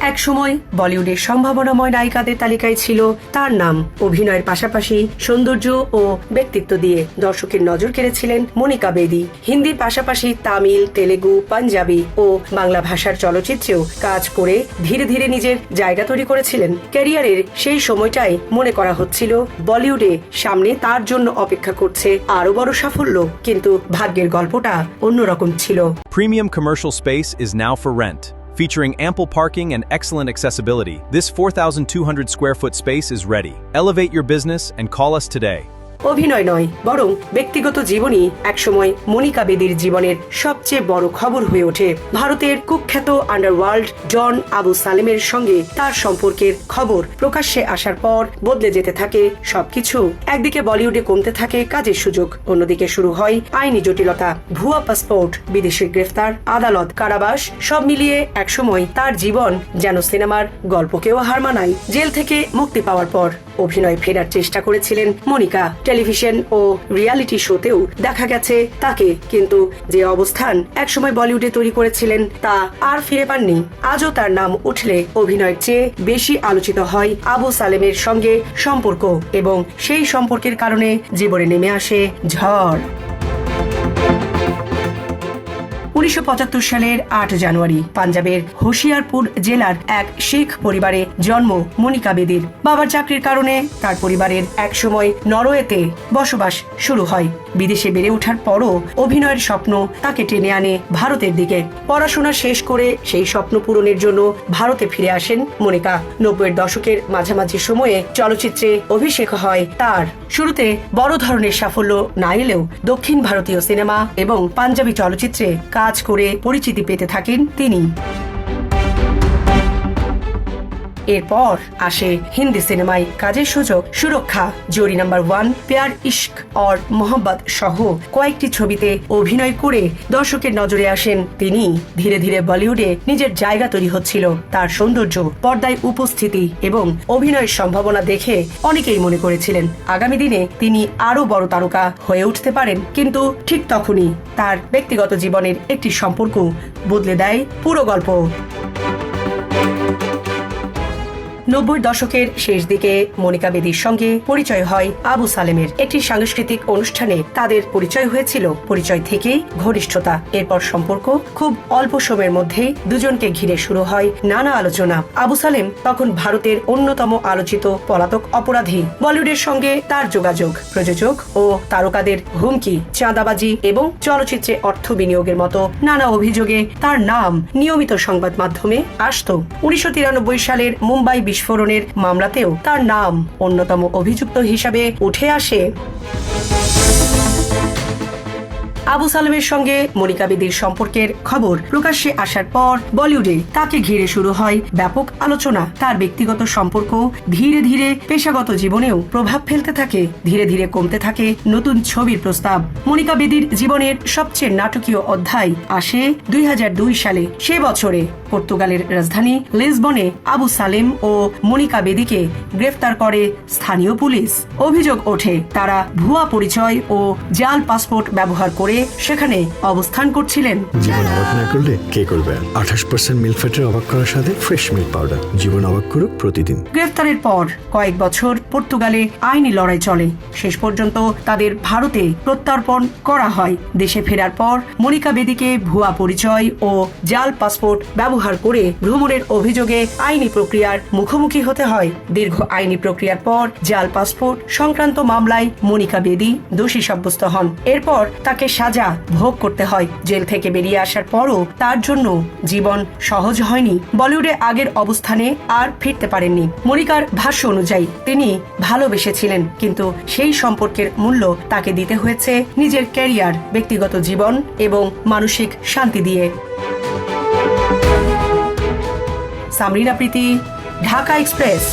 একসময় বলিউডের সম্ভাবনাময় নায়িকাদের তালিকায় ছিল তার নাম। অভিনয়ের পাশাপাশি সৌন্দর্য ও ব্যক্তিত্ব দিয়ে দর্শকের নজর কেড়েছিলেন মনিকা বেদি। হিন্দির পাশাপাশি তামিল, তেলেগু, পাঞ্জাবি ও বাংলা ভাষার চলচ্চিত্রেও কাজ করে ধীরে ধীরে নিজের জায়গা তৈরি করেছিলেন। ক্যারিয়ারের সেই সময়টাই মনে করা হচ্ছিল বলিউডে সামনে তার জন্য অপেক্ষা করছে আরো বড় সাফল্য, কিন্তু ভাগ্যের গল্পটা অন্যরকম ছিল। Premium commercial space is now for rent. Featuring ample parking and excellent accessibility, this 4,200 square foot space is ready. Elevate your business and call us today. অভিনয় নয়, বরং ব্যক্তিগত জীবনই একসময় মনিকা বেদির জীবনের সবচেয়ে বড় খবর হয়ে ওঠে। ভারতের কুখ্যাত আন্ডারওয়ার্ল্ড ডন আবু সালেমের সঙ্গে তার সম্পর্কের খবর প্রকাশ্যে আসার পর বদলে যেতে থাকে সবকিছু। একদিকে বলিউডে কমতে থাকে কাজের সুযোগ, অন্যদিকে শুরু হয় আইনি জটিলতা, ভুয়া পাসপোর্ট, বিদেশি গ্রেফতার, আদালত, কারাবাস, সব মিলিয়ে একসময় তার জীবন যেন সিনেমার গল্পকেও হার মানায়। জেল থেকে মুক্তি পাওয়ার পর অভিনয় ফেরার চেষ্টা করেছিলেন মনিকা। টেলিভিশন ও রিয়ালিটি শোতেও দেখা গেছে তাকে, কিন্তু যে অবস্থান একসময় বলিউডে তৈরি করেছিলেন তা আর ফিরে পাননি। আজও তার নাম উঠলে অভিনয়ের চেয়ে বেশি আলোচিত হয় আবু সালেমের সঙ্গে সম্পর্ক, এবং সেই সম্পর্কের কারণে জীবনে নেমে আসে ঝড়। 1975 সালের 8 জানুয়ারি পাঞ্জাবের হোশিয়ারপুর জেলার এক শিখ পরিবারে জন্ম মনিকা বেদির। বাবার চাকরির কারণে তার পরিবারের একসময় নরওয়েতে বসবাস শুরু হয়। বিদেশে বেড়ে ওঠার পরও অভিনয়ের স্বপ্ন তাকে টেনে আনে ভারতের দিকে। পড়াশোনা শেষ করে সেই স্বপ্ন পূরণের জন্য ভারতে ফিরে আসেন মনিকা। 90-এর দশকের মাঝামাঝি সময়ে চলচ্চিত্রে অভিষেক হয় তার। শুরুতে বড় ধরনের সাফল্য না এলেও দক্ষিণ ভারতীয় সিনেমা এবং পাঞ্জাবি চলচ্চিত্রে কাজ করে পরিচিতি পেতে থাকেন তিনি। এরপর আসে হিন্দি সিনেমায় কাজের সুযোগ। সুরক্ষা, জোড়ি নাম্বার 1, প্যার ইশক और মোহাম্মদ সহ কয়েকটি ছবিতে অভিনয় করে দর্শকের নজরে আসেন তিনি। ধীরে ধীরে বলিউডে নিজের জায়গা তৈরি হচ্ছিল। তার সৌন্দর্য, পর্দায় উপস্থিতি এবং অভিনয়ের সম্ভাবনা দেখে অনেকেই মনে করেছিলেন আগামী দিনে তিনি আরো বড় তারকা হয়ে উঠতে পারেন। কিন্তু ঠিক তখনই তার ব্যক্তিগত জীবনের একটি সম্পর্ক বদলে দেয় পুরো গল্প। 90-এর দশকের শেষ দিকে মনিকা বেদির সঙ্গে পরিচয় হয় আবু সালেমের। একটি সাংস্কৃতিক অনুষ্ঠানে তাদের পরিচয় হয়েছিল। পরিচয় থেকেই ঘনিষ্ঠতা। এরপর সম্পর্ক খুব অল্প সময়ের মধ্যেই দুজনকে ঘিরে শুরু হয় নানা আলোচনা। আবু সালেম তখন ভারতের অন্যতম আলোচিত পলাতক অপরাধী। বলিউডের সঙ্গে তার যোগাযোগ, প্রযোজক ও তারকাদের হুমকি, চাঁদাবাজি এবং চলচ্চিত্রে অর্থ বিনিয়োগের মতো নানা অভিযোগে তার নাম নিয়মিত সংবাদ মাধ্যমে আসত। 1993 সালের মুম্বাই বিস্ফোরণের মামলাতেও তার নাম অন্যতম অভিযুক্ত হিসাবে উঠে আসে। আবু সালেমের সঙ্গে মনিকা বেদির সম্পর্কের খবর প্রকাশ্যে আসার পর বলিউডে তাকে ঘিরে শুরু হয় ব্যাপক আলোচনা। তার ব্যক্তিগত সম্পর্ক ধীরে ধীরে পেশাগত জীবনেও প্রভাব ফেলতে থাকে। ধীরে ধীরে কমতে থাকে নতুন ছবির প্রস্তাব। মনিকা বেদির জীবনের সবচেয়ে নাটকীয় অধ্যায় আসে 2002 সালে। সে বছরে পর্তুগালের রাজধানী লিসবনে আবু সালেম ও মনিকা বেদিকে গ্রেফতার করে স্থানীয় পুলিশ। অভিযোগ ওঠে তারা ভুয়া পরিচয় ও জাল পাসপোর্ট ব্যবহার করে সেখানে অবস্থান করছিলেন। জীবন অবাক না করলে কে করবে? 28% মিল্ক ফ্যাটের অবাক করার সাথে ফ্রেশ মিল্ক পাউডার। জীবন অবাক করুক প্রতিদিন। গ্রেফতারের পর কয়েক বছর পর্তুগালে আইনি লড়াই চলে। শেষ পর্যন্ত তাদের ভারতে প্রত্যর্পণ করা হয়। দেশে ফেরার পর মনিকা বেদিকে ভুয়া পরিচয় ও জাল পাসপোর্ট ব্যবহার করে ভ্রমণের অভিযোগে আইনি প্রক্রিয়ার মুখোমুখি হতে হয়। দীর্ঘ আইনি প্রক্রিয়ার পর জাল পাসপোর্ট সংক্রান্ত মামলায় মনিকা বেদি দোষী সাব্যস্ত হন। এরপর তাকে সাজা ভোগ করতে হয়। জেল থেকে বেরিয়ে আসার পরও তার জন্য জীবন সহজ হয়নি। বলিউডে আগের অবস্থানে আর ফিরতে পারেননি। মনিকার ভাষ্য অনুযায়ী তিনি ভালোবেসেছিলেন, কিন্তু সেই সম্পর্কের মূল্য তাকে দিতে হয়েছে নিজের ক্যারিয়ার, ব্যক্তিগত জীবন এবং মানসিক শান্তি দিয়ে। সামরিনা প্রীতি, ঢাকা এক্সপ্রেস।